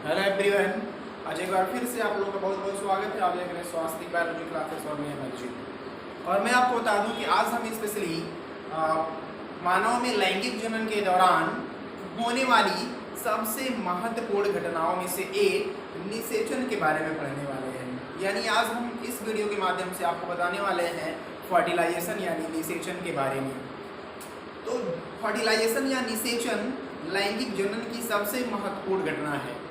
Hello everyone, आज एक बार फिर से आप लोगों का बहुत बहुत स्वागत है। आप देख रहे हैं स्वास्थ्य बायोलॉजी क्लासेस और मैं मंजिल। और मैं आपको बता दूं कि आज हम स्पेशली मानव में लैंगिक जनन के दौरान होने वाली सबसे महत्वपूर्ण घटनाओं में से एक निषेचन के बारे में पढ़ने वाले हैं। यानी आज हम इस वीडियो के माध्यम से आपको बताने वाले हैं फर्टिलाइजेशन यानी निषेचन के बारे में। तो फर्टिलाइजेशन या निषेचन लैंगिक जनन की सबसे महत्वपूर्ण घटना है।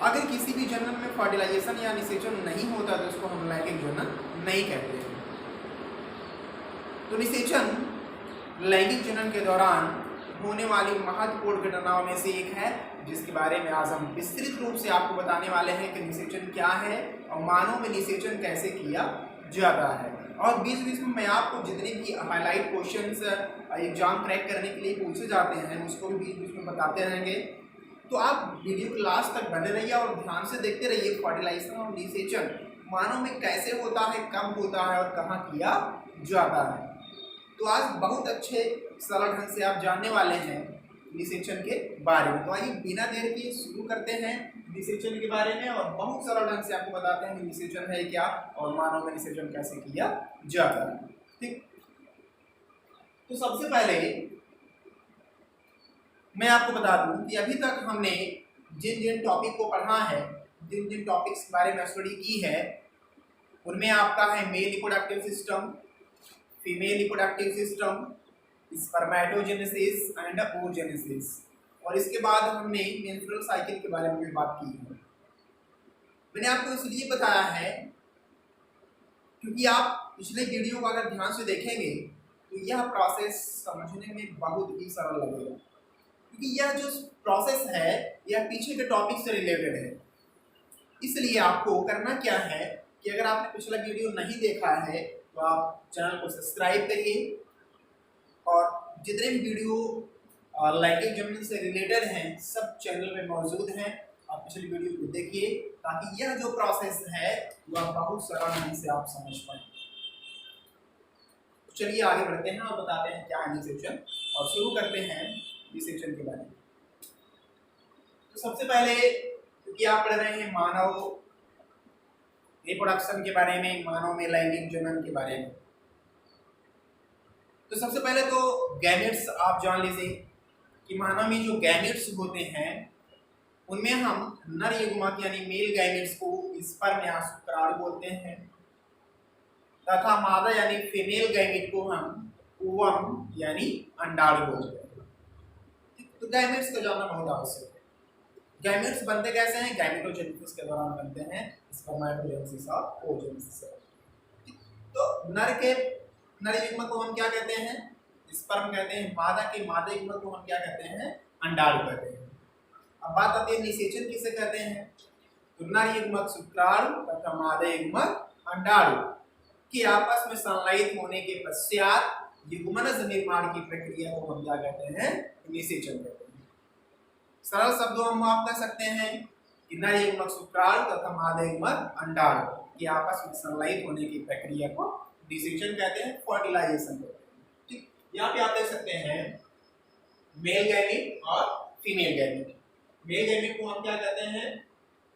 अगर किसी भी जनन में फर्टिलाइजेशन या निषेचन नहीं होता तो उसको हम लैंगिक जनन नहीं कहते हैं। तो निषेचन लैंगिक जनन के दौरान होने वाली महत्वपूर्ण घटनाओं में से एक है, जिसके बारे में आज हम विस्तृत रूप से आपको बताने वाले हैं कि निषेचन क्या है और मानव में निषेचन कैसे किया जाता है। और बीच बीच में मैं आपको जितने भी हाईलाइट क्वेश्चंस एग्जाम क्रैक करने के लिए पूछे जाते हैं उसको भी बीच बीच में बताते रहेंगे। तो आप वीडियो के लास्ट तक बने रहिए और ध्यान से देखते रहिए फर्टिलाइजेशन और निषेचन मानव में कैसे होता है, कब होता है और कहाँ किया जाता है। तो आज बहुत अच्छे सरल ढंग से आप जानने वाले हैं निषेचन के बारे में। तो आइए बिना देर के शुरू करते हैं निषेचन के बारे में और बहुत सरल ढंग से आपको बताते हैं कि निषेचन है क्या और मानव में निषेचन कैसे किया जाता है। ठीक, तो सबसे पहले मैं आपको बता दूं कि अभी तक हमने जिन जिन टॉपिक को पढ़ा है, जिन जिन टॉपिक्स के बारे में स्टडी की है, उनमें आपका है male reproductive system, female reproductive system, spermatogenesis and oogenesis, और इसके बाद हमने मेंस्ट्रुअल साइकिल के बारे में भी बात की है। मैंने आपको इसलिए बताया है क्योंकि आप पिछले वीडियो को अगर ध्यान से देखेंगे तो यह प्रोसेस समझने में बहुत ही सरल लगेगा, क्योंकि यह जो प्रोसेस है यह पीछे के टॉपिक से रिलेटेड है। इसलिए आपको करना क्या है कि अगर आपने पिछला वीडियो नहीं देखा है तो आप चैनल को सब्सक्राइब करिए और जितने भी वीडियो लैंगिक जनन से रिलेटेड हैं सब चैनल में मौजूद हैं। आप पिछली वीडियो को देखिए ताकि यह जो प्रोसेस है वह बहुत सरल ढंग से आप समझ पाएं। तो चलिए आगे बढ़ते हैं और बताते हैं क्या है निषेचन और शुरू करते हैं निषेचन के बारे में। तो सबसे पहले क्योंकि आप पढ़ रहे हैं मानव रिप्रोडक्शन के बारे में, मानव में लैंगिक जनन के बारे में, तो सबसे पहले तो गैमेट्स आप जान लीजिए कि मानव में जो गैमेट्स होते हैं उनमें हम नर युग्मक यानी मेल गैमेट्स को स्पर्म या शुक्राणु बोलते हैं तथा मादा यानी फीमेल गैमेट को हम ओवम यानी अंडाणु बोलते हैं। तो गैमेट्स को जानना बहुत आवश्यक है। गैमेट्स बनते कैसे हैं? गैमेटोजेनेसिस के दौरान बनते हैं, स्पर्मेटोजेनेसिस और oogenesis। तो नर युग्मक को हम क्या कहते हैं? स्पर्म कहते हैं। मादा युग्मक को हम क्या कहते हैं? अंडाणु कहते हैं। अब बात आती है निषेचन किसे कहते हैं? तो नर युग्मक शुक्राणु तथा मादा युग्मक अंडाणु के आपस में संलयित होने के पश्चात युग्मनज निर्माण की प्रक्रिया को हम क्या कहते हैं? निषेचन कहते हैं। सरल शब्दों में आप कह सकते हैं कि नर युग्मक शुक्राणु तथा मादा युग्मक अंडाणु के आपस में संलयित होने की प्रक्रिया को निषेचन कहते हैं, फर्टिलाइजेशन कहते हैं। ठीक, यहाँ पे आप देख सकते हैं मेल गैमेट और फीमेल गैमेट। मेल गैमेट को हम क्या कहते हैं?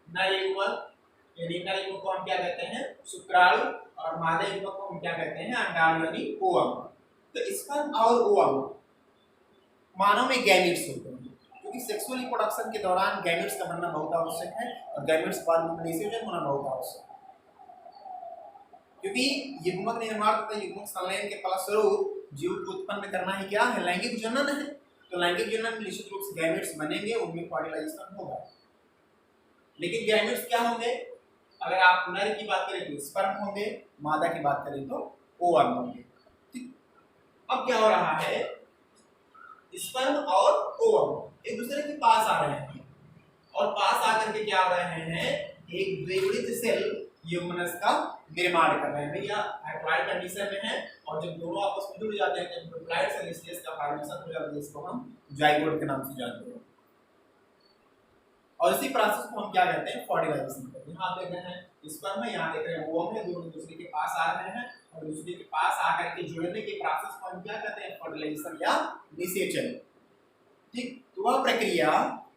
नर युग्मक, यानी नर युग्मक को हम क्या कहते हैं? शुक्राणु, और मादा युग्मक को हम क्या कहते हैं? अंडाणु यानी ओवम। तो स्पर्म और ओवम मानव में गैमेट्स होते हैं, क्योंकि सेक्सुअल रिप्रोडक्शन के दौरान गैमेट्स का बनना बहुत आवश्यक है और गैमेट्स के बाद निषेचन होना बहुत आवश्यक है, क्योंकि युग्मक निर्माण तथा युग्मक संलयन के फलस्वरूप जीव को उत्पन्न करना ही क्या है? लैंगिक जनन है। तो लैंगिक जनन में निश्चित रूप से गैमेट्स बनेंगे, उनमें फर्टिलाइजेशन होगा। लेकिन गैमेट्स क्या होंगे? अगर आप नर की बात करें तो स्पर्म होंगे, मादा की बात करें तो ओवम होंगे। ठीक, अब क्या हो रहा है? स्पर्म और ओवम एक दूसरे के पास आ रहे हैं और पास आकर के क्या हो रहे हैं? एक द्विगुणित सेल ह्यूमनस का निर्माण कर रहे हैं या हैप्लॉइड कंडीशन में है, और जब दोनों आपस में जुड़ जाते हैं तो हैप्लॉइड सेल स्टेज का फॉर्मेशन हो जाता है, जिसको हम जाइगोट के नाम से जानते हैं। और इसी प्रोसेस को हम क्या कहते हैं? फर्टिलाइजेशन कहते हैं। आप देख रहे हैं स्पर्म है, यहाँ देख रहे हैं ओवम है, दोनों दूसरे के पास आ रहे हैं और दूसरे के पास आकर के जुड़ने के प्रोसेस को हम क्या कहते हैं? फर्टिलाइजेशन या निषेचन। ठीक, तो वह प्रक्रिया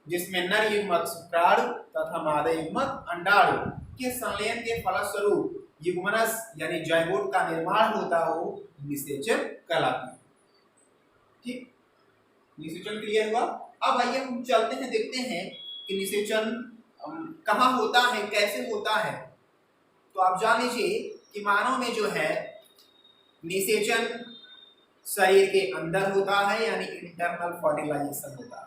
जिसमें नर युग्मक शुक्राणु तथा मादा युग्मक अंडाणु के संलयन के फलस्वरूप युग्मनस यानी जाइगोट का निर्माण होता हो निषेचन कहलाती है। ठीक, निषेचन क्लियर हुआ। अब आइए हम चलते हैं, देखते हैं कि निषेचन कहाँ होता है, कैसे होता है। तो आप जान लीजिए कि मानव में जो है निषेचन शरीर के अंदर होता है, यानी इंटरनल फर्टिलाइजेशन होता है।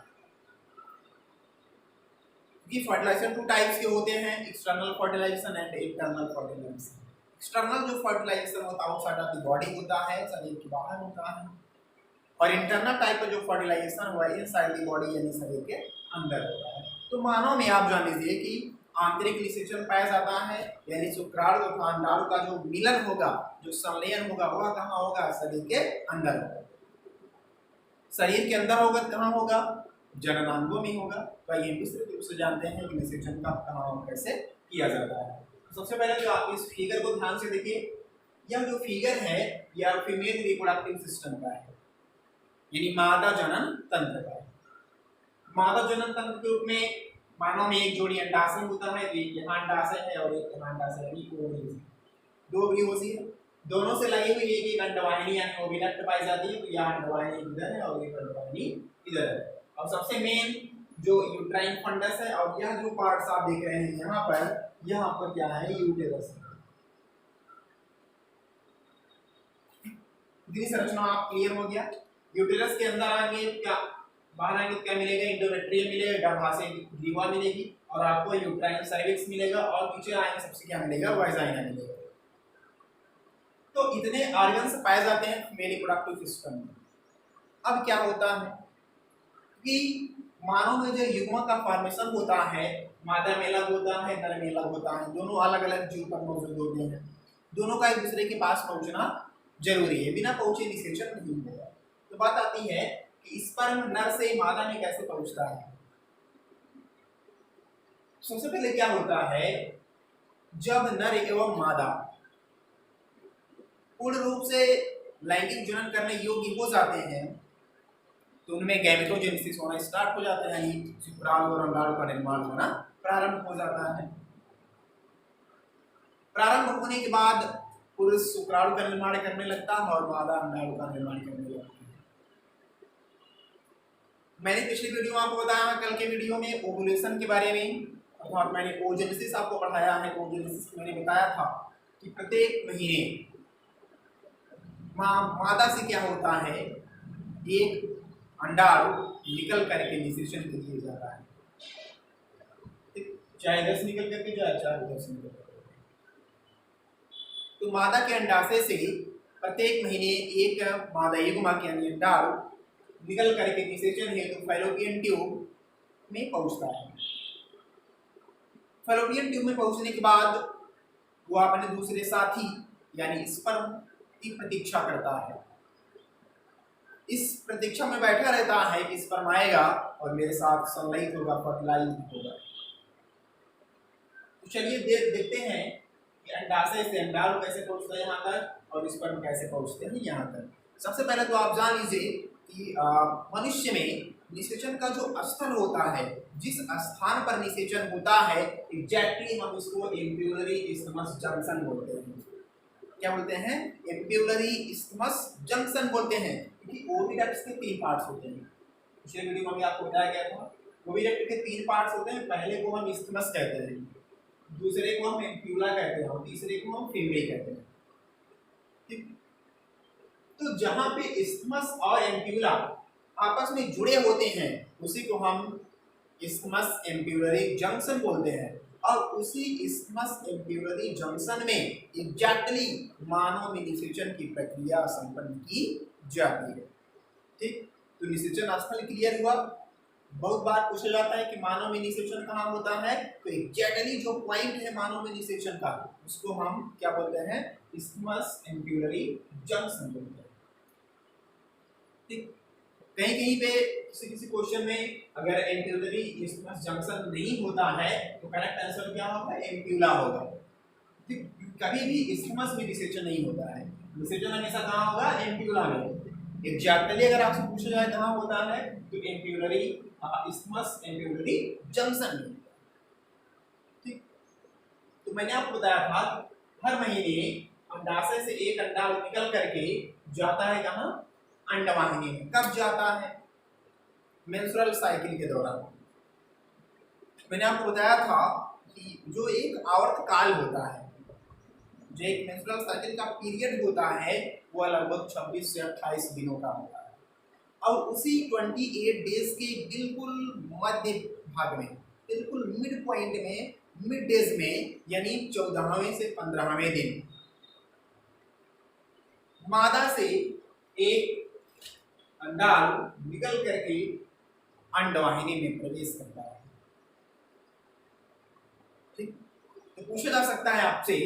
कि फर्टिलाइजेशन टू टाइप्स के होते हैं, external fertilisation and internal fertilisation. External जो फर्टिलाइजेशन होता है वो साइड ऑफ द बॉडी होता है, शरीर के बाहर होता है, और इंटरनल टाइप का जो फर्टिलाइजेशन हुआ इनसाइड द बॉडी यानी शरीर के अंदर होता है। तो मानव में आप जान लीजिए कि आंतरिक निषेचन पाया जाता है, यानी शुक्राणु तथा अंडाणु का जो मिलन होगा, जो संलयन होगा, वह कहाँ होगा? शरीर के अंदर होगा। शरीर के अंदर होगा, कहाँ होगा? जननांगों में होगा। तो ये विस्तृत रूप से जानते हैं कि निषेचन का कहाँ और कैसे किया जाता है। तो सबसे पहले जो आप इस फिगर को ध्यान से देखिए, यह जो फिगर है यह फीमेल रिप्रोडक्टिव सिस्टम का है, यानी मादा जनन तंत्र का है। मादा जनन तंत्र के रूप में मानव में एक जोड़ी अंडाशय होता है, एक यहाँ अंडाशय है और एक यहाँ अंडाशय यानी ओवरी, दो ओवरी होती है, दोनों से लगी हुई एक अंडवाहिनी यानी ओविडक्ट पाई जाती है। तो यहाँ अंडवाहिनी इधर है और एक अंडवाहिनी इधर है। और सबसे मेन जो यूट्राइन फंडस है, और यह जो पार्ट्स आप देख रहे हैं यहाँ पर क्या है? यूटेरस है। इतनी संरचना आप क्लियर हो गया। यूटेरस के अंदर आएंगे क्या, बाहर आएंगे क्या मिलेगा? एंडोमेट्रियम मिलेगा, गर्भाशय ग्रीवा मिलेगी, और आपको यूट्राइन सर्विक्स मिलेगा, और पीछे आएंगे सबसे क्या मिलेगा? वाजाइना मिलेगा। तो इतने ऑर्गन्स पाए जाते हैं फीमेल रिप्रोडक्टिव सिस्टम में। अब क्या होता है कि मानव में जो युग्म का फॉर्मेशन होता है, मादा मेलक होता है, नर मेलक होता है, दोनों अलग अलग जीव पर मौजूद होते हैं। दोनों का एक दूसरे के पास पहुंचना जरूरी है, बिना पहुंचे निषेचन नहीं होगा। तो बात आती है कि स्पर्म नर से मादा में कैसे पहुंचता है। सबसे पहले क्या होता है, जब नर एवं मादा पूर्ण रूप से लैंगिक जनन करने योग्य हो जाते हैं तो उनमें गैमेटोजेनेसिस होना स्टार्ट हो जाता है, यानी शुक्राणु और अंडाणु का निर्माण होना प्रारंभ हो जाता है। प्रारंभ होने के बाद पुरुष शुक्राणु का निर्माण करने लगता है और मादा अंडाणु का निर्माण करने लगती है। मैंने पिछली वीडियो में आपको बताया, कल के वीडियो में ओवुलेशन के बारे में, अर्थात मैंने ओजेनेसिस आपको पढ़ाया है। ओजेनेसिस मैंने बताया था कि प्रत्येक महीने मादा से क्या होता है, एक अंडाणु निकल करके निषेचन के लिए जाता है, चाहे इधर से निकल करके जाए चाहे उधर से निकल करके। तो मादा के अंडाशय से प्रत्येक महीने एक मादा युग्मक यानी अंडाणु निकल करके निषेचन हेतु फैलोपियन ट्यूब में पहुंचता है। फैलोपियन ट्यूब में पहुंचने के बाद वो अपने दूसरे साथी यानी स्पर्म की प्रतीक्षा करता है। इस प्रतीक्षा में बैठा रहता है कि स्पर्म आएगा और मेरे साथ संलयित होगा, फर्टिलाइज होगा। तो चलिए देखते हैं कि अंडाशय से अंडाणु कैसे पहुंचता है यहाँ तक और स्पर्म कैसे पहुंचते हैं यहाँ तक। सबसे पहले तो आप जान लीजिए कि मनुष्य में निषेचन का जो स्थल होता है, जिस स्थान पर निषेचन होता है, एग्जैक्टली हम उसको एम्प्यूलरी इस्थमस जंक्शन बोलते हैं। क्या बोलते हैं? एम्प्यूलरी इस्थमस जंक्शन बोलते हैं, क्योंकि ओविडक्ट्स के 3 पार्ट्स होते हैं। पिछले वीडियो में भी आपको बताया गया था, ओविडक्ट के 3 पार्ट्स होते हैं। पहले को हम इस्थमस कहते हैं, दूसरे को हम एम्प्यूला कहते हैं और तीसरे को हम फीमेल कहते हैं। ठीक, तो जहां पे इस्थमस और एम्प्यूला आपस में जुड़े होते हैं उसी को हम इस्थमस एम्प्यूलरी जंक्शन बोलते हैं, और उसी इस्थमस एम्प्यूलरी जंक्शन में एग्जैक्टली मानव में निषेचन की प्रक्रिया संपन्न की जाती है। ठीक, तो निषेचन स्थल क्लियर हुआ। बहुत बार पूछा जाता है कि मानव में निषेचन कहाँ होता है, तो एग्जैक्टली जो पॉइंट है मानव में निषेचन का उसको हम क्या बोलते हैं? इस्थमस एम्प्यूलरी जंक्शन बोलते हैं। ठीक, कहीं कहीं पे किसी क्वेश्चन में अगर एम्प्यूलरी इस्थमस जंक्शन नहीं होता है तो करेक्ट आंसर क्या होगा? एम्प्यूला होगा। ठीक, कभी भी इस्थमस में निषेचन नहीं होता है, निषेचन हमेशा कहाँ होगा? एम्प्यूला में। एग्जैक्टली अगर आपसे पूछा जाए कहाँ होता है तो एम्ब्यूलरी इस्थमस एम्ब्यूलरी जंक्शन में। ठीक, तो मैंने आपको बताया था हर महीने अंडाशय से एक अंडा निकल करके जाता है कहाँ, अंडवाहिनी में। कब जाता है? मेंस्ट्रुअल साइकिल के दौरान। मैंने आपको बताया था कि जो एक आवर्त काल होता है, जो एक मेंस्ट्रुअल साइकिल का पीरियड होता है वह लगभग 26 से 28 दिनों का होता है। और उसी 28 डेज के बिल्कुल मध्य भाग में, बिल्कुल मिड पॉइंट में, मिड डेज में, यानी 14वें से 15वें दिन मादा से एक अंडाणु निकल करके अंडवाहिनी में प्रवेश करता है। ठीक, तो पूछा जा सकता है आपसे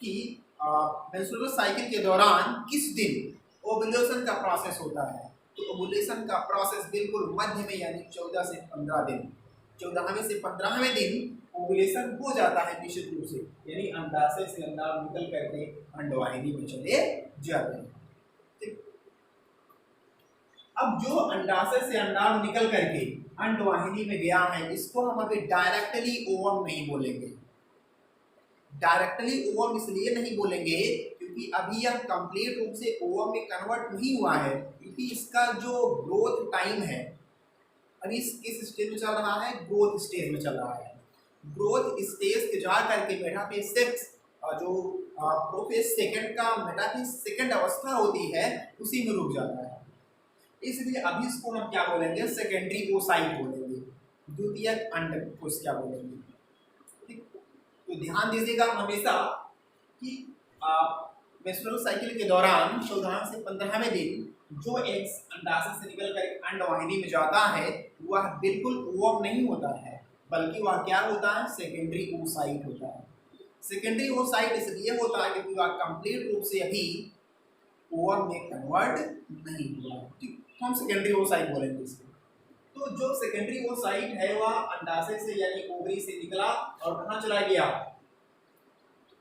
कि मेंस्ट्रुअल साइकिल के दौरान किस दिन ओव्यूलेशन का प्रोसेस होता है? तो ओव्यूलेशन का प्रोसेस बिल्कुल मध्य में, यानी 14 से 15 दिन, 14वें से 15वें दिन ओव्यूलेशन हो जाता है निश्चित रूप से, यानी अंडाशय से अंडाणु निकल करके अंडवाहिनी में चले जाते हैं। ठीक, अब जो अंडाशय से अंडाणु निकल करके अंडवाहिनी में गया है, इसको हम अभी डायरेक्टली ओवम नहीं बोलेंगे। डायरेक्टली ओवम इसलिए नहीं बोलेंगे क्योंकि अभी यह कंप्लीट रूप से ओवम में कन्वर्ट नहीं हुआ है, क्योंकि इसका जो ग्रोथ टाइम है अभी किस स्टेज में चल रहा है? ग्रोथ स्टेज में चल रहा है। ग्रोथ स्टेज के जा करके मेटाफेज 6 जो प्रोफेज सेकंड का मेटाफेज सेकंड अवस्था होती है उसी में रुक जाता है। इसलिए अभी इसको हम क्या बोलेंगे? सेकेंडरी ओसाइट बोलेंगे, द्वितीयक अंडकोश क्या बोलेंगे। ठीक, तो ध्यान दीजिएगा हमेशा कि मेंस्ट्रुअल साइकिल के दौरान 14 से 15वें दिन जो एग्स अंडाशय से निकल कर अंडवाहिनी में जाता है वह बिल्कुल ओवम नहीं होता है, बल्कि वह क्या होता है? सेकेंडरी ओसाइट होता है। सेकेंडरी ओसाइट इसलिए होता है क्योंकि वह कंप्लीट रूप से अभी ओवम में कन्वर्ट नहीं हुआ है। ठीक, तो हम सेकेंडरी ओसाइट बोलेंगे इसको। तो जो सेकेंडरी ओसाइट है वह अंडाशय से यानी ओवरी से निकला और कहाँ चला गया?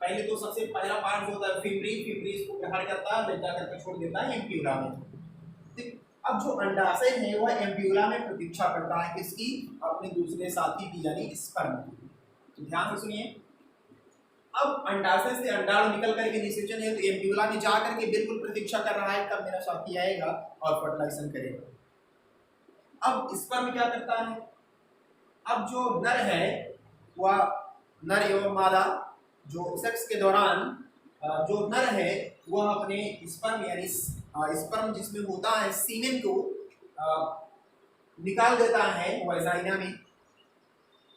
पहले तो सबसे पहला पार्ट जो होता है फिब्री, फिब्री इसको ग्रहण करता है, ले जा करके छोड़ देता है एम्प्यूला में। ठीक, अब जो अंडाशय है वह एम्प्यूला में प्रतीक्षा करता है किसकी? अपने दूसरे साथी की, यानी स्पर्म की। तो ध्यान से सुनिए, अब अंडाशय से अंडाणु निकल करके निषेचन है तो एम्प्यूला में जा करके बिल्कुल प्रतीक्षा कर रहा है कब मेरा साथी आएगा और फर्टिलाइजेशन करेगा। अब स्पर्म क्या करता है? अब जो नर है वह नर एवं मादा जो सेक्स के दौरान जो नर है वह अपने स्पर्म यानी स्पर्म जिसमें होता है सीमेन को निकाल देता है वाजाइना में।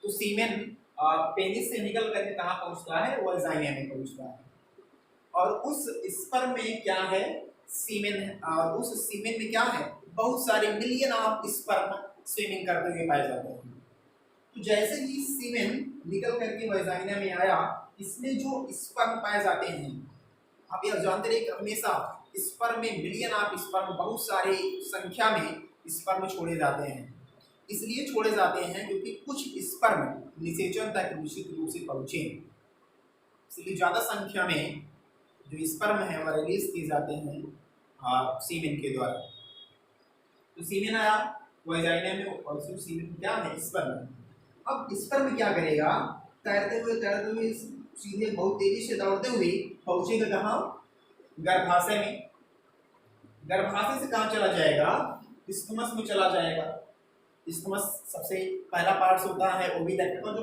तो सीमेन पेनिस से निकल करके कहाँ पहुंचता है? वाजाइना में पहुंचता है। और उस स्पर्म में क्या है? सीमेन है। और उस सीमेन में क्या है? बहुत सारे मिलियन ऑफ स्पर्म स्विमिंग करते हुए पाए जाते हैं। तो जैसे ही सीमेन निकल करके वाजाइना में आया, इसमें जो स्पर्म पाए जाते हैं, आप यह जानते रहिए हमेशा स्पर्म में मिलियन ऑफ स्पर्म, बहुत सारे संख्या में स्पर्म छोड़े जाते हैं। इसलिए छोड़े जाते हैं क्योंकि कुछ स्पर्म निषेचन तक निश्चित रूप से पहुंचे, इसलिए ज्यादा संख्या में जो स्पर्म है वह रिलीज किए जाते हैं सीमेन के द्वारा। तो सीमेन आया वाजाइना में और सीमेन क्या है? स्पर्म। अब स्पर्म क्या करेगा? तैरते हुए सीधे बहुत तेजी से दौड़ते हुए पहुंचेगा कहाँ? गर्भाशय में। गर्भाशय से कहाँ चला जाएगा? स्टमस में चला जाएगा। स्टमस सबसे पहला पार्ट्स होता है ओविडक्ट का, जो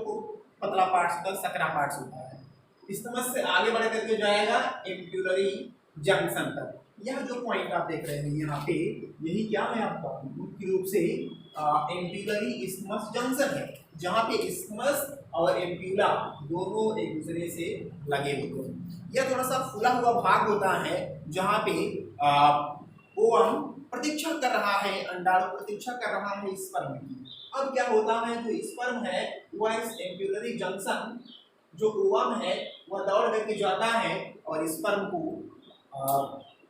पतला पार्ट्स होता है, सकरा पार्ट्स होता है। स्टमस से आगे बढ़ करके जाएगा एम्ब्यूलरी जंक्शन तक। यह जो पॉइंट आप देख रहे हैं यहाँ पे, यही क्या है आपका? मुख्य रूप से एम्ब्यूलरी स्टमस जंक्शन है, जहाँ पे स्टमस और एम्प्यूला दोनों एक दूसरे से लगे होते हैं। यह थोड़ा सा फूला हुआ भाग होता है जहाँ पे ओवम प्रतीक्षा कर रहा है, अंडाणु प्रतीक्षा कर रहा है स्पर्म की। अब क्या होता है? जो स्पर्म है वह इस एम्प्यूलरी जंक्शन जो ओवम है वह दौड़ करके जाता है और स्पर्म को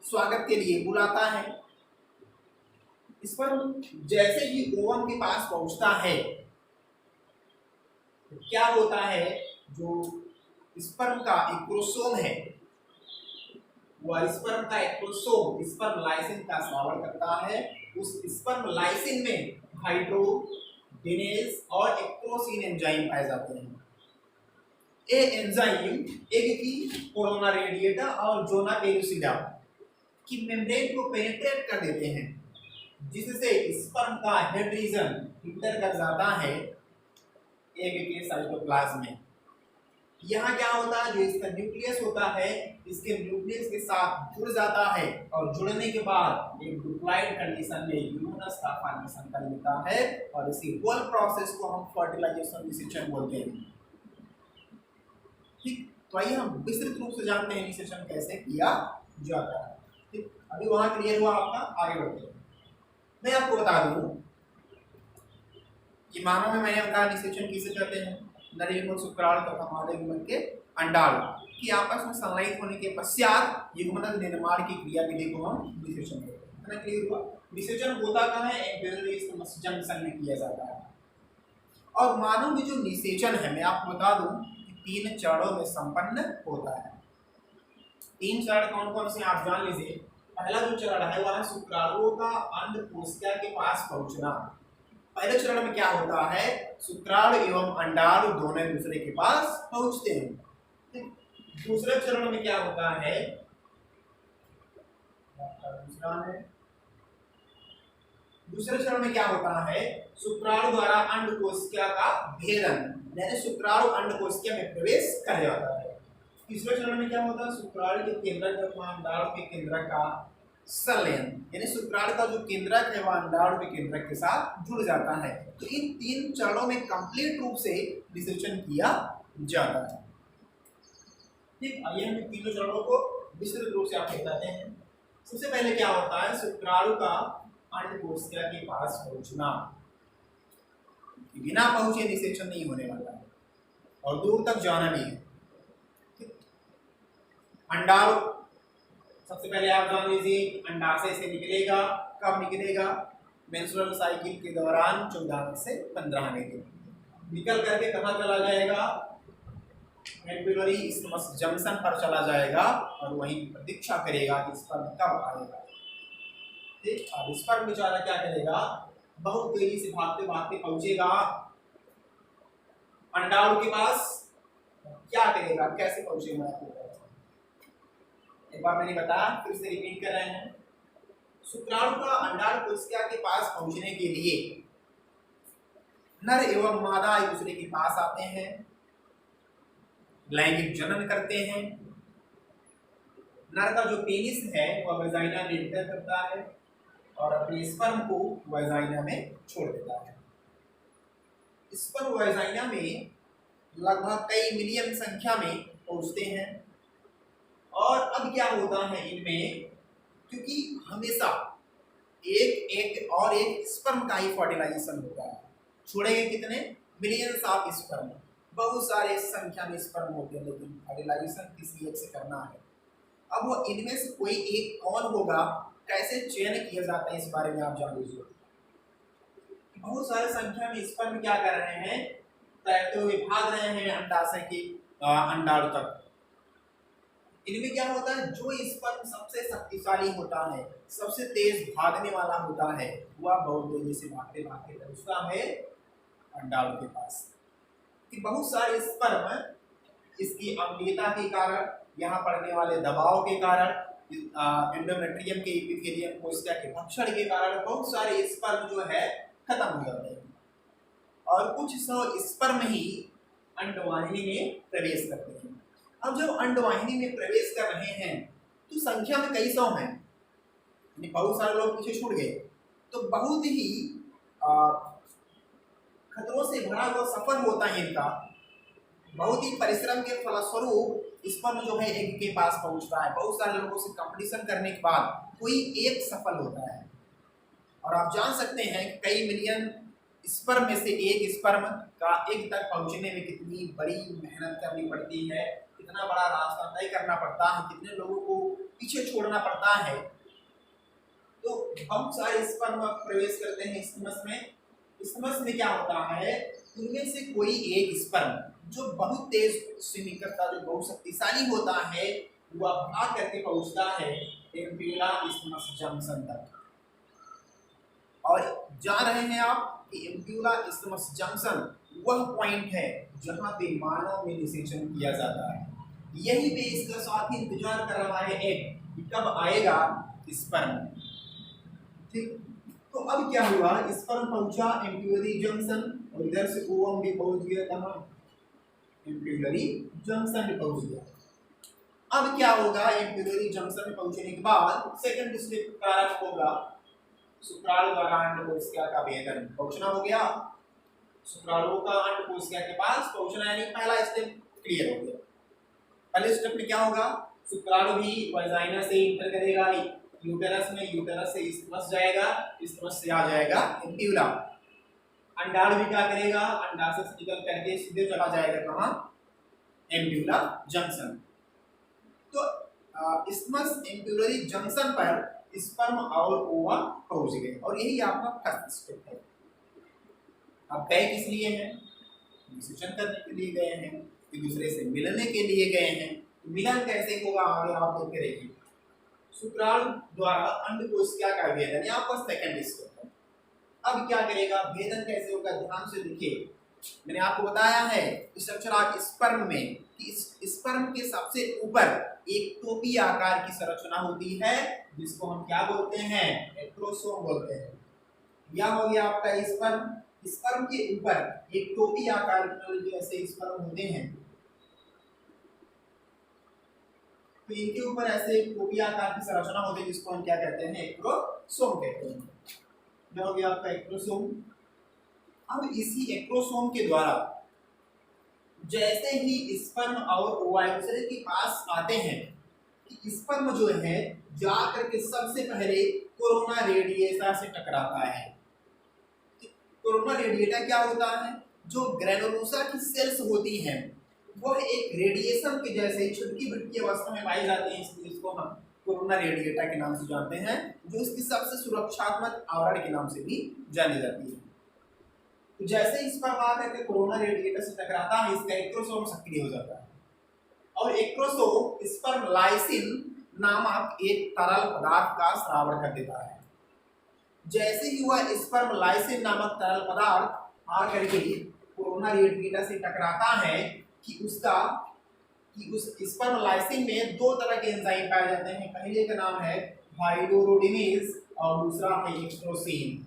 स्वागत के लिए बुलाता है। स्पर्म जैसे ही ओवम के पास पहुंचता है तो क्या होता है? जो स्पर्म का एक क्रोमोसोम है वह स्पर्म का एक्टोसोम स्पर्म लाइसिन का स्रावन करता है। उस स्पर्म लाइसिन में हाइड्रोजिनेज और एक्ट्रोसिन एंजाइम पाए जाते हैं। ये एंजाइम एग की कोरोना रेडिएटा और जोना पेलुसिडा की मेम्ब्रेन को पेनिट्रेट कर देते हैं, जिससे स्पर्म का हेड रीजन इंटर कर जाता है एग के साइटोप्लाज्म में। यहाँ क्या होता है, जो इसका न्यूक्लियस होता है इसके न्यूक्लियस के साथ जुड़ जाता है और जुड़ने के बाद एक डिप्लॉयड कंडीशन में ह्यूमनस का फॉर्मेशन कर लेता है और इसी होल प्रोसेस को हम फर्टिलाइजेशन निषेचन बोलते हैं। ठीक, तो आइए हम विस्तृत रूप से जानते हैं निषेचन कैसे किया जाता है। ठीक, अभी वहां क्लियर हुआ आपका, आगे बढ़ते हैं। मैं आपको बता दूं कि मानव में मैंने बताया निषेचन किसे कहते हैं, नर युग्मक शुक्राणु तथा मादा युग्मक के अंडाणु की आपस में संलयित होने के पश्चात युग्मनक निर्माण की क्रिया विधि को हम निषेचन कहते हैं। क्लियर हुआ? निषेचन होता कहाँ है, एक जंक्शन में किया जाता है। और मानव में जो निषेचन है, मैं आपको बता दूं कि 3 चरणों में संपन्न होता है। 3 चरण कौन कौन से आप जान लीजिए। पहला जो चरण है वह शुक्राणुओं का अंड कोशिका के पास पहुंचना। पहले चरण में क्या होता है, शुक्राणु एवं अंडाणु दोनों एक दूसरे के पास पहुंचते हैं। दूसरे चरण में क्या होता है, दूसरे चरण में क्या होता है, शुक्राणु द्वारा अंड कोशिका का भेदन, यानी शुक्राणु अंड कोशिका में प्रवेश कर जाता है। तीसरे चरण में क्या होता है, शुक्राणु के केंद्रक और अंडाणु के केंद्रक का संलयन, यानी शुक्राणु का जो केंद्रक है वह अंडाणु के केंद्रक के साथ जुड़ जाता है। तो इन 3 चरणों में कंप्लीट रूप से निषेचन किया जाता है। ठीक, आइए हम तीनों चरणों को विस्तृत रूप से आपको बताते हैं। सबसे पहले क्या होता है, शुक्राणु का अंड कोशिका के पास पहुंचना। बिना पहुंचे निषेचन नहीं होने वाला है और दूर तक जाना भी है। अंडाणु सबसे पहले आप जान लीजिए, अंडाशय से निकलेगा। कब निकलेगा, मेंस्ट्रुअल साइकिल के दौरान 14 से 15वें दिन निकल करके कहाँ चला जाएगा, एम्ब्रियोनरी इस्थमस जंक्शन पर चला जाएगा और वहीं प्रतीक्षा करेगा कि स्पर्म कब आएगा। ठीक, अब स्पर्म बेचारा क्या करेगा, बहुत तेजी से भागते भागते पहुंचेगा अंडाणु के पास। क्या करेगा, कैसे पहुंचेगा, एक बार मैंने बताया, फिर से रिपीट कर रहे हैं। शुक्राणु का अंडाणु कोशिका के पास पहुंचने के लिए नर एवं मादा एक दूसरे के पास आते हैं, लैंगिक जनन करते हैं। नर का जो पेनिस है वह वजाइना में एंटर करता है और अपने स्पर्म को वजाइना में छोड़ देता है। स्पर्म वजाइना में लगभग कई मिलियन संख्या में पहुंचते हैं। और अब क्या होता है इनमें, क्योंकि हमेशा एक स्पर्म का ही फर्टिलाइजेशन होता है। छोड़ेंगे कितने, मिलियंस ऑफ स्पर्म, बहुत सारे संख्या में स्पर्म होते हैं, लेकिन फर्टिलाइजेशन किसी एक से करना है। अब वो इनमें से कोई एक कौन होगा, कैसे चयन किया जाता है, इस बारे में आप जान लीजिए। बहुत सारे संख्या में स्पर्म क्या कर रहे हैं, तैरते हुए भाग रहे हैं अंडाशय के अंडाणु तक। इनमें क्या होता है, जो स्पर्म सबसे शक्तिशाली होता है, सबसे तेज भागने वाला होता है, वह बहुत तेजी से भागते भागते पहुंचता है अंडाणु के पास। कि बहुत सारे स्पर्म इसकी अम्लीयता के कारण, यहाँ पड़ने वाले दबाव के कारण, एंडोमेट्रियम के एपिथेलियम कोशिका के भक्षण के कारण बहुत सारे स्पर्म जो है खत्म हो जाते हैं और कुछ 100 स्पर्म ही अंडवाहिनी में प्रवेश करते हैं। अब जब अंडवाहिनी में प्रवेश कर रहे हैं तो संख्या में कई 100 हैं, बहुत सारे लोग पीछे छूट गए, तो बहुत ही खतरों से भरा हुआ सफर होता है इनका। बहुत ही परिश्रम के फलस्वरूप स्पर्म जो है एग के पास पहुंचता है। बहुत सारे लोगों से कंपटीशन करने के बाद कोई एक सफल होता है और आप जान सकते हैं कई मिलियन स्पर्म में से एक स्पर्म का एग तक पहुंचने में कितनी बड़ी मेहनत करनी पड़ती है, कितना बड़ा रास्ता तय करना पड़ता है, कितने लोगों को पीछे छोड़ना पड़ता है। तो बहुत सारे स्पर्म प्रवेश करते हैं स्थिमस में। स्थिमस में क्या होता है, उनमें से कोई एक स्पर्म जो बहुत तेज स्विमिंग करता, जो बहुत शक्तिशाली होता है, वह भाग करके पहुंचता है एम्प्यूला इस्थमस जंक्शन तक। और जान रहे हैं आप कि एम्प्यूला इस्थमस जंक्शन वह पॉइंट है जहां पे मानव में निषेचन किया जाता है। यही पे इसका साथी इंतजार कर रहा है एग कि कब आएगा स्पर्म। ठीक, तो अब क्या हुआ, स्पर्म पहुंचा एम्प्यूलरी जंक्शन और इधर से ओवम भी पहुंच गया कहां, एम्प्यूलरी जंक्शन में पहुंच गया। अब क्या होगा, एम्प्यूलरी जंक्शन में पहुंचने के बाद सेकंड स्टेप प्रारंभ होगा, शुक्राणु द्वारा अंडकोशिका का भेदन। पहुंचना हो गया, शुक्राणु का अंडकोशिका के पास पहुंचना, यानी पहला स्टेप क्लियर हो गया। पहले स्टेप में क्या होगा, शुक्राणु भी वाजाइना से इंटर करेगा यूटेरस में, यूटेरस से इस्थमस जाएगा, इस्थमस से आ जाएगा एम्प्यूला। अंडाणु भी क्या करेगा, अंडाशय से निकल करके सीधे चला जाएगा कहां, एम्प्यूला जंक्शन। तो इस्थमस एम्प्यूलरी जंक्शन पर स्पर्म और ओवा पहुंच गए और यही आपका फर्स्ट स्टेप है। अब गए किस लिए हैं, निषेचन करने के लिए गए हैं, एक दूसरे से मिलने के लिए गए हैं। तो मिलन कैसे होगा आगे आप देखते रहिए। शुक्राणु द्वारा अंडकोशिका का भेदन, यहाँ पर सेकंड स्टेप है। अब क्या करेगा, भेदन कैसे होगा, ध्यान से देखिए। मैंने आपको बताया है स्ट्रक्चर ऑफ स्पर्म में कि स्पर्म के सबसे ऊपर एक टोपी आकार की संरचना होती है जिसको हम क्या बोलते हैं, एक्रोसोम बोलते हैं। यह हो गया आपका स्पर्म। स्पर्म के ऊपर एक टोपी आकार के जैसे स्पर्म होते हैं, तो इनके ऊपर ऐसे एक टोपी आकार की संरचना होती है जिसको हम क्या कहते हैं, एक्रोसोम कहते हैं। यह हो गया आपका एक्रोसोम। अब इसी एक्रोसोम के द्वारा जैसे ही स्पर्म और ओवा एक दूसरे के पास आते हैं, स्पर्म जो है जा करके सबसे पहले कोरोना रेडिएटा से टकराता है। कोरोना रेडिएटा क्या होता है, जो ग्रेनुलोसा की सेल्स होती हैं वह एक रेडिएशन के जैसे छुटकी बिटकी अवस्था में पाई जाती है, इसलिए इसको हम कोरोना रेडिएटा के नाम से जानते हैं, जो इसकी सबसे सुरक्षात्मक आवरण के नाम से भी जानी जाती है। तो जैसे इस पर बात है कि कोरोना रेडिएटर से टकराता है, इसका एक्रोसोम सक्रिय हो जाता है और एक्रोसोम स्पर्मलाइसिन नामक एक तरल पदार्थ का स्रावण कर देता है। जैसे ही वह स्पर्मलाइसिन नामक तरल पदार्थ आकर के कोरोना रेडिएटर से टकराता है कि उस स्पर्मलाइसिन में दो तरह के एंजाइम पाए जाते हैं। पहले का नाम है हाइड्रोरोडिनेज और दूसरा है एक्सोसिन।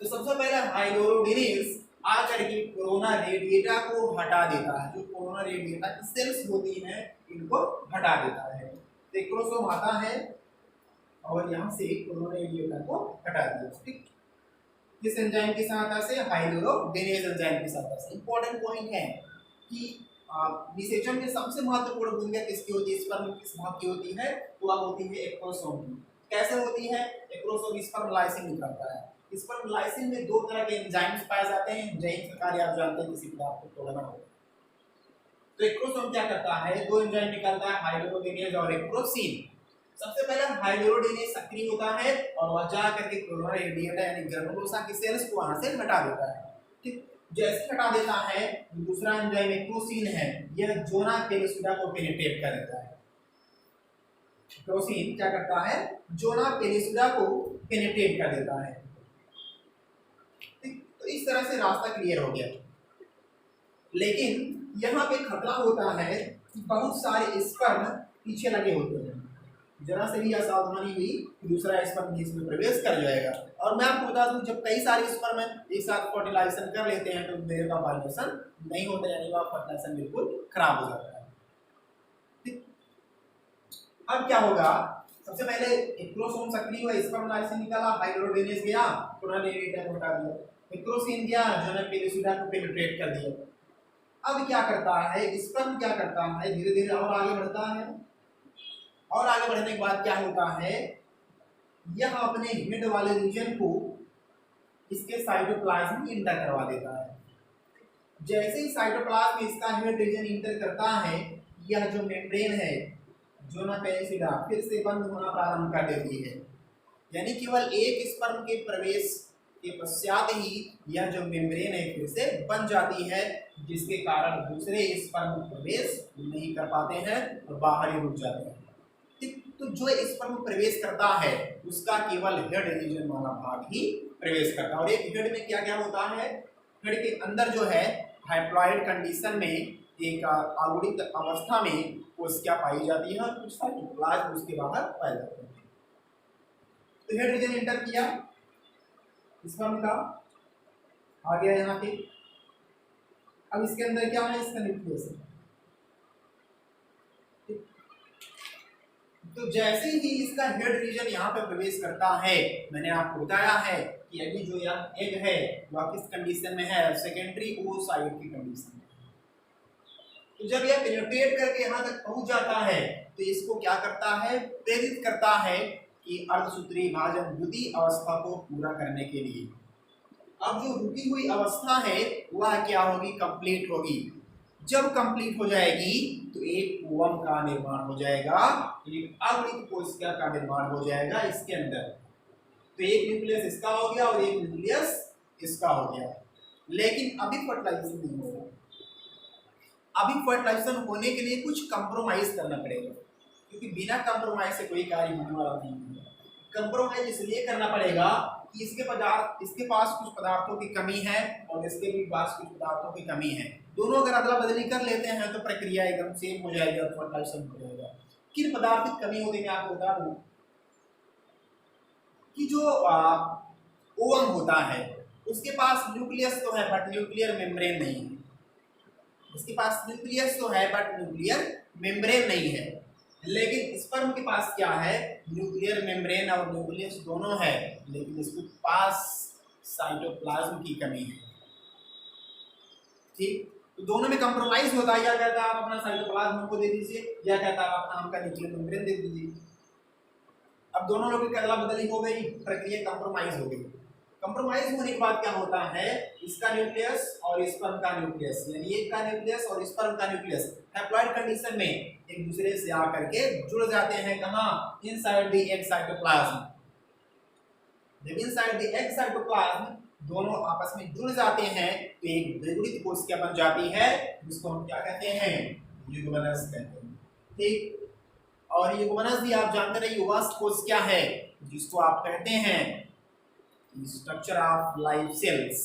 तो सबसे पहले हाइड्रोरोडिनेज आकर के कोरोना रेडिएटा को हटा देता है, जो कोरोना रेडिएटा की सेल्स होती हैं इनको हटा देता है। तो एक्रोसोम आता है और यहाँ से कोरोना रेडिएटा को हटा दिया। ठीक, किस एंजाइम की सहायता से, हाइड्रोरोडिनेज एंजाइम की सहायता से। इंपॉर्टेंट पॉइंट है कि निषेचन में सबसे महत्वपूर्ण भूमिका किसकी होती है, स्पर्म किस भाग की होती है, तो वह होती है एक्रोसोम की। कैसे होती है, एक्रोसोम स्पर्मलाइसिन निकलता है। स्पर्मलाइसिन में दो तरह के एंजाइम्स पाए जाते हैं, एंजाइम का कार्य आप जानते हैं, किसी पदार्थ को तोड़ना होगा। तो एक्रोसोम क्या करता है, दो एंजाइम निकलता है, हाइड्रोरोडिनेज और एक्रोसिन। सबसे पहले हाइड्रोरोडिनेज सक्रिय होता है और वह जा करके कोरोना रेडिएटा यानी ग्रेनुलोसा की सेल्स को वहां से हटा देता है। ठीक, जैसे हटा देता है दूसरा एंजाइम एक्रोसिन है, यह जोना पेनिसुला को पेनिट्रेट कर देता है। एक्रोसिन क्या करता है, जोना पेनिसुला को पेनिट्रेट कर देता है। ठीक, तो इस तरह से रास्ता क्लियर हो गया। लेकिन यहाँ पे खतरा होता है कि बहुत सारे स्पर्म पीछे लगे होते हैं, जरा से भी असावधानी हुई दूसरा स्पर्म इसमें प्रवेश कर जाएगा। और मैं आपको बता दूं, जब कई सारे स्पर्म एक साथ फर्टिलाइजेशन कर लेते हैं तो मेरे का फर्टिलाइजेशन नहीं होता, यानी वह फर्टिलाइजेशन बिल्कुल खराब हो जाता है। ठीक, अब क्या होगा, सबसे पहले एक्रोसोम सक्रिय हुआ, स्पर्मलाइसिन निकाला, हाइड्रोरोडिनेज गया, कोरोना रेडिएटा को हटा दिया, एक्रोसिन गया, जोना पेनिसुला को पेनिट्रेट कर दिया। अब क्या करता है, स्पर्म क्या करता है, धीरे धीरे और आगे बढ़ता है और आगे बढ़ने के बाद क्या होता है, यह अपने हेड वाले रीजन को इसके साइटोप्लाज्म में इंटर करवा देता है। जैसे ही साइटोप्लाज्म में इसका हेड रीजन इंटर करता है, यह जो मेम्ब्रेन है जोना पेनिसुला फिर से बंद होना प्रारंभ कर देती है, यानी केवल एक स्पर्म के प्रवेश के पश्चात ही यह जो मेम्ब्रेन है फिर से बन जाती है, जिसके कारण दूसरे स्पर्म प्रवेश नहीं कर पाते हैं और बाहर ही रुक जाते हैं। ठीक, तो जो स्पर्म प्रवेश करता है उसका केवल हेड रीजन वाला भाग ही प्रवेश करता है। और एक हेड में क्या क्या होता है, हेड के अंदर जो है हाइप्लॉइड कंडीशन में एक आवृत अवस्था में कोशिका पाई जाती है और कुछ साइटोप्लाज्म उसके बाहर पाए जाते हैं। तो हेड रीजन एंटर किया स्पर्म का, आ गया यहाँ पे। अब इसके अंदर क्या है, इसका न्यूक्लियस है। तो जैसे ही इसका हेड रीजन यहाँ पे प्रवेश करता है, मैंने आपको बताया है कि अभी जो यह एग है वह किस कंडीशन में है, सेकेंडरी oocyte की कंडीशन में। तो जब यह पेनिट्रेट करके यहाँ तक पहुंच जाता है तो इसको क्या करता है, प्रेरित करता है कि अर्धसूत्रीय विभाजन द्वितीय अवस्था को पूरा करने के लिए। अब जो रुकी हुई अवस्था है वह क्या होगी, कंप्लीट होगी। जब कंप्लीट हो जाएगी तो एक ओवम का निर्माण हो जाएगा, एक आवृत कोशिका का निर्माण हो जाएगा इसके अंदर। तो एक न्यूक्लियस इसका हो गया और एक न्यूक्लियस इसका हो गया। लेकिन अभी फर्टिलाइजेशन नहीं होगा। अभी फर्टिलाइजेशन होने के लिए कुछ कंप्रोमाइज करना पड़ेगा, क्योंकि बिना कंप्रोमाइज से कोई कार्य होने वाला नहीं है। कंप्रोमाइज इसलिए करना पड़ेगा कि इसके पास कुछ पदार्थों की कमी है और इसके भी पास कुछ पदार्थों की कमी है। दोनों अगर अदला बदली कर लेते हैं तो प्रक्रिया एकदम सेम हो जाएगी और फर्टिलाइजेशन हो जाएगा। किन पदार्थ की कमी होगी मैं आपको बता दूं कि जो ओवम होता है उसके पास न्यूक्लियस तो है बट न्यूक्लियर मेम्ब्रेन नहीं है। उसके पास न्यूक्लियस तो है बट न्यूक्लियर मेम्ब्रेन नहीं है। लेकिन स्पर्म के पास क्या है, न्यूक्लियर मेम्ब्रेन और न्यूक्लियस दोनों है, लेकिन इसके पास साइटोप्लाज्म की कमी है। ठीक, तो दोनों में कंप्रोमाइज होता है। या कहता है आप अपना साइटोप्लाज्म हमको दे दीजिए, या कहता है आप अपना हमका न्यूक्लियर मेम्ब्रेन दे दीजिए। अब दोनों लोगों की अदला बदली हो गई, प्रक्रिया कंप्रोमाइज हो गई। कंप्रोमाइज होने के बाद क्या होता है, इसका न्यूक्लियस और स्पर्म का न्यूक्लियस, यानी एक का न्यूक्लियस और स्पर्म का न्यूक्लियस हैप्लॉइड कंडीशन में एक दूसरे से आकर के जुड़ जाते हैं। कहां, इनसाइड द एग साइटोप्लाज्म। जब इनसाइड द एग साइटोप्लाज्म दोनों आपस में जुड़ जाते हैं तो एक द्विगुणित कोशिका बन जाती है, जिसको हम क्या कहते हैं, यूगोनस कहते हैं। ठीक, और यूगोनस भी आप जानते रहे युवास कोशिका है, जिसको आप कहते हैं स्ट्रक्चर ऑफ लाइफ सेल्स।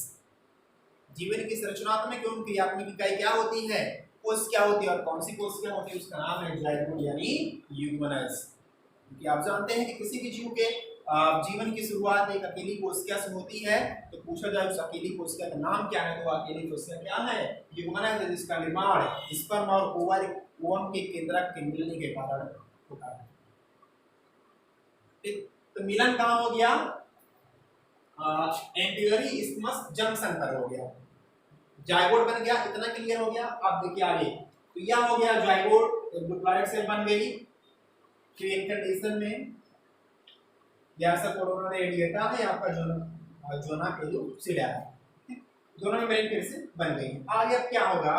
जीवन की संरचनात्मक एवं क्रियात्मक इकाई क्या होती है, कोशिका होती है। और कौन सी कोशिका होती है, उसका नाम है जाइगोट यानी यूगोनस। क्योंकि आप जानते हैं कि किसी भी जीव के जीवन की शुरुआत एक अकेली कोशिका से होती है, तो पूछा जाए उस अकेली कोशिका का नाम क्या है, तो अकेली कोशिका क्या है, यूगोनस, जिसका निर्माण स्पर्म और ओवम के केंद्रक के मिलने के कारण होता है। ठीक, तो मिलन कहाँ हो गया, एंटीरियरी इस्थमस जंक्शन पर हो गया, जाइगोट बन गया। इतना क्लियर हो गया। अब देखिए आगे, तो यह हो गया जाइगोट, एक डिप्लॉइड सेल बन गई। ट्रेन कंडीशन में जैसा कोरोना रेडिएटा है आपका जोना केलुसिडा है, दोनों में मेरी फिर से बन गई। आगे अब क्या होगा,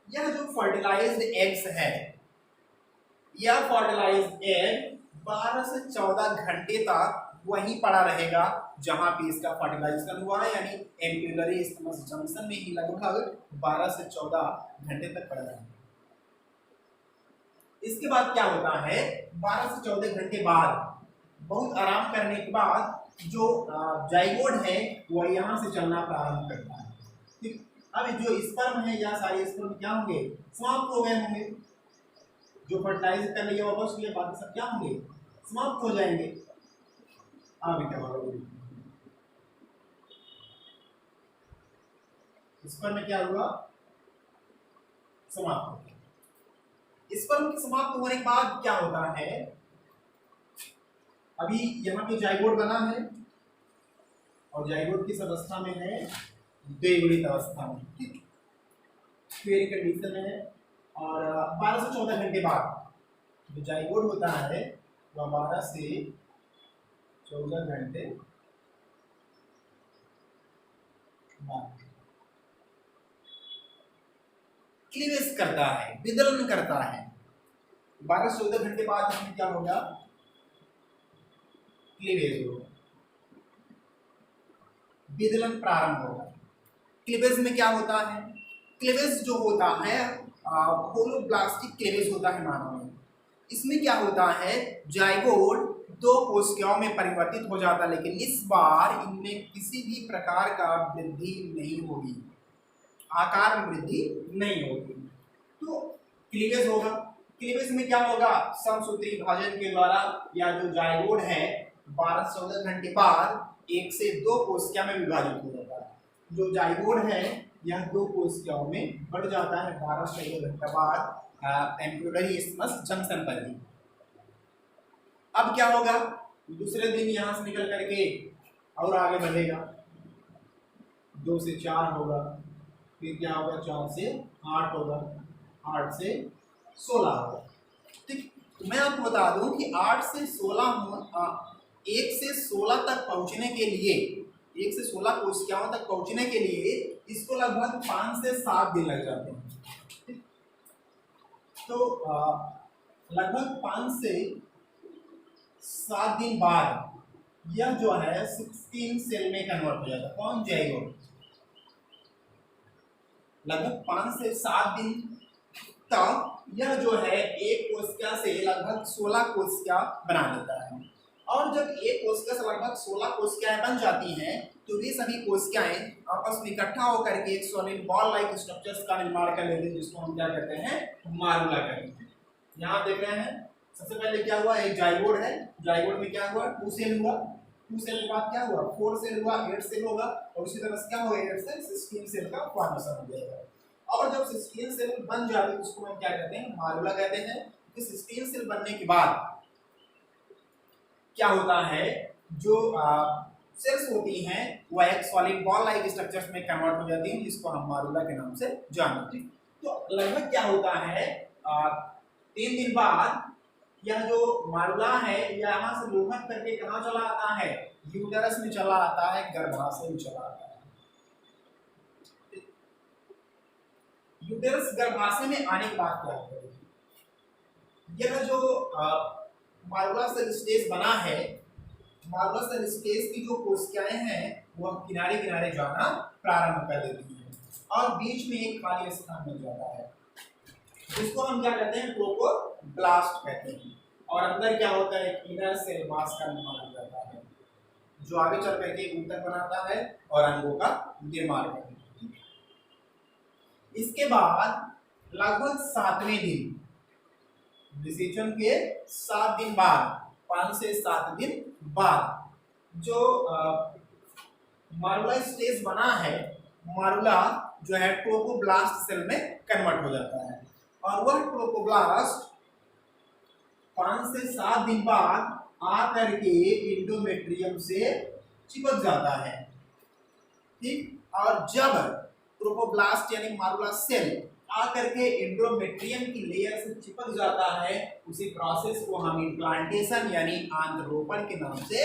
यह जो फर्टिलाइज्ड एग्स है, यह फर्टिलाइज्ड एग 12 से 14 घंटे तक वहीं पड़ा रहेगा जहां पे इसका फर्टिलाइजेशन हुआ है, यानी एम्पिलरी इस्थमस जंक्शन में ही लगभग 12 से 14 घंटे तक पड़ा रहेगा। इसके बाद क्या होता है, 12 से 14 घंटे बाद बहुत आराम करने के बाद जो जाइगोट है वह यहाँ से चलना प्रारंभ करता है। ठीक, अब जो स्पर्म है या सारे स्पर्म क्या होंगे, समाप्त हो गए होंगे। जो फर्टिलाइज कर लिया वापस लिए बाकी सब क्या होंगे, समाप्त हो जाएंगे। आगे क्या होगा, स्पर्म में क्या हुआ, समाप्त हो गया। स्पर्म के समाप्त होने के बाद क्या होता है, अभी यहाँ पे जाइगोट बना है और जाइगोट किस अवस्था में है, द्विगुणित अवस्था में। ठीक, फेयर कंडीशन में है। और 12 से 14 घंटे बाद जो जाइगोट होता है वह 12 से 14 घंटे बाद क्लीवेज करता है, विदलन करता है। 12 से 14 घंटे बाद हमें क्या होगा, क्लीवेज होगा। विदलन प्रारंभ होगा। क्लीवेज में क्या होता है? क्लीवेज जो होता है होलोब्लास्टिक क्लीवेज होता है मानव में। इसमें क्या होता है, जाइगोट दो कोशिकाओं में परिवर्तित हो जाता है, लेकिन इस बार इनमें किसी भी प्रकार का वृद्धि नहीं होगी, आकार में वृद्धि नहीं होगी। तो क्लीवेज होगा। क्लीवेज में क्या होगा, समसूत्री विभाजन के द्वारा या जो जाइगोट है 12-14 घंटे बाद 1 से 2 कोशिका में विभाजित हो जाता है। जो जाइगोट है यह 2 कोशिकाओं में बढ़ जाता है 12-14 घंटे बाद एम्ब्रियोलरी इस्मस जंक्शन पर ही। अब क्या होगा, दूसरे दिन यहाँ से निकल करके और आगे बढ़ेगा, 2 से 4 होगा, फिर क्या होगा 4 से 8 होगा, 8 से 16 होगा। ठीक, मैं आपको बता दूं कि 8 से 16 1 से 16 तक पहुंचने के लिए, 1 से 16 कोशिकाओं तक पहुंचने के लिए इसको लगभग 5 से 7 दिन लग जाते हैं। तो लगभग 5 से 7 दिन बाद यह जो है 16 सेल में कन्वर्ट हो जाता है। कौन जाइगोट? लगभग 5 से 7 दिन तक यह जो है एक कोशिका से लगभग 16 कोशिका बना लेता है। और जब एक कोशिका से लगभग 16 कोशिकाएं बन जाती हैं तो वे सभी कोशिकाएं आपस में इकट्ठा होकर के एक सॉलिड बॉल लाइक स्ट्रक्चर्स का निर्माण कर लेते हैं, जिसको हम क्या कहते हैं, मारुला कहते हैं। यहाँ देख रहे हैं, सबसे पहले क्या हुआ, एक जाइगोट है, जाइगोट में क्या हुआ, 2 सेल हुआ, 2 सेल के बाद क्या हुआ, 4 सेल हुआ, 8 सेल होगा, और उसी तरह से क्या होगा, 8 से 16 सेल का फॉर्मेशन हो जाएगा। और जब 16 सेल बन जाती है उसको हम क्या कहते हैं, मारुला कहते हैं। इस 16 सेल बनने के बाद क्या होता है, जो सेल्स होती हैं वह एक सॉलिड बॉल लाइक स्ट्रक्चर्स में कन्वर्ट हो जाती हैं, जिसको हम मारुला के नाम से जानते हैं। तो लगभग क्या होता है, 3 दिन बाद यह जो मारुला है यहाँ से मूवमेंट करके कहाँ चला आता है, यूटेरस में चला आता है, गर्भाशय में चला आता है। यूटेरस गर्भाशय में आने के बाद क्या होगा, यह जो मारुला सेल स्टेज बना है, मारुला सेल स्टेज की जो कोशिकाएं हैं वह किनारे किनारे जाना प्रारंभ कर देती हैं और बीच में एक खाली स्थान मिल जाता है, जिसको हम क्या कहते हैं, ट्रोपोब्लास्ट कहते हैं। और अंदर क्या होता है, इनर सेल मास का निर्माण हो जाता है, जो आगे चल करके ऊतक बनाता है और अंगों का निर्माण करता है। इसके बाद लगभग 7वें दिन, निषेचन के 7 दिन बाद, 5 से 7 दिन बाद जो मारुला स्टेज बना है, मारुला जो है ट्रोपोब्लास्ट सेल में कन्वर्ट हो जाता है और वह ट्रोपोब्लास्ट 5 से 7 दिन बाद आकर के एंडोमेट्रियम से चिपक जाता है। ठीक, और जब ट्रोपोब्लास्ट यानी मारुला सेल आकर के एंडोमेट्रियम की लेयर से चिपक जाता है, उसी प्रोसेस को हम इम्प्लांटेशन यानी आंतरोपण के नाम से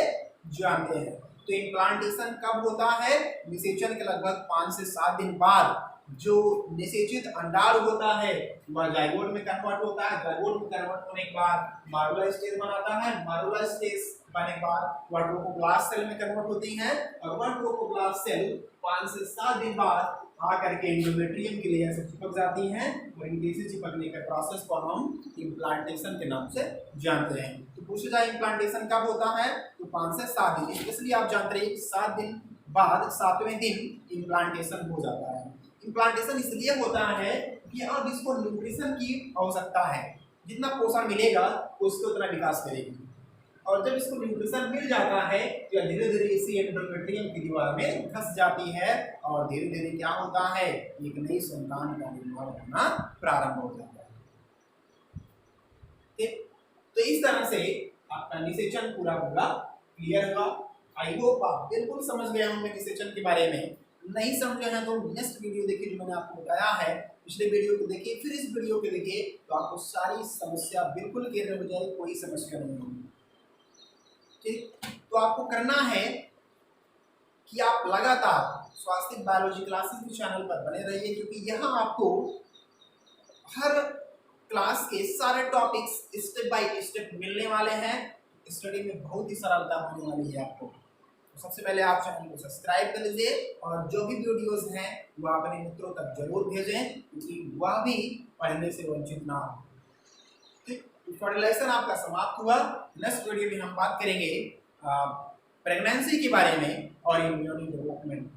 जानते हैं। तो इम्प्लांटेशन कब होता है, निषेचन के लगभग 5 से 7 दिन बाद जो निषेचित अंडाणु होता है वह जाइगोट में कन्वर्ट होता है, जाइगोट में कन्वर्ट होने के बाद मारुला स्टेज बनाता है, मारुला स्टेज बनने के बाद वह ट्रोपोब्लास्ट सेल में कन्वर्ट होती है और वह ट्रोपोब्लास्ट सेल 5 से 7 दिन बाद आकर के एंडोमेट्रियम की लेयर से चिपक जाती हैं और इनके से चिपकने के प्रोसेस को हम इम्प्लांटेशन के नाम से जानते हैं। तो पूछा जाए इम्प्लांटेशन कब होता है, तो 5 से 7 दिन, इसलिए आप जानते हैं 7 दिन बाद 7वें दिन इम्प्लांटेशन हो जाता है। इम्प्लांटेशन इसलिए होता है कि अब इसको न्यूट्रिशन की आवश्यकता है, जितना पोषण मिलेगा उसको उतना विकास करेगी और जब इसको न्यूट्रिशन मिल जाता है तो धीरे धीरे इसी एंडोमेट्रियम की दीवार में धंस जाती है और धीरे धीरे क्या होता है, एक नई संतान का निर्माण होना प्रारंभ हो जाता है। ठीक, तो इस तरह से आपका निषेचन पूरा क्लियर हुआ। आई होप आप बिल्कुल समझ गए होंगे निषेचन के बारे में। नहीं समझे हैं तो नेक्स्ट वीडियो देखिए जो मैंने आपको बताया है, पिछले वीडियो को देखिए, फिर इस वीडियो को देखिए, तो आपको सारी समस्या बिल्कुल क्लियर हो जाएगी, कोई समस्या नहीं होगी। ठीक, तो आपको करना है कि आप लगातार स्वास्थ्य बायोलॉजी क्लासेस के चैनल पर बने रहिए, क्योंकि यहाँ आपको हर क्लास के सारे टॉपिक्स स्टेप बाय स्टेप मिलने वाले हैं। स्टडी में बहुत ही सरलता होने वाली है आपको। तो सबसे पहले आप चैनल को सब्सक्राइब कर लीजिए और जो भी वीडियोस हैं वो अपने मित्रों तक जरूर भेजें क्योंकि वह भी पढ़ने से वंचित ना हो। ठीक, फर्टिलाइजेशन आपका समाप्त हुआ। नेक्स्ट वीडियो में हम बात करेंगे प्रेगनेंसी के बारे में और इम्यूनो डेवलपमेंट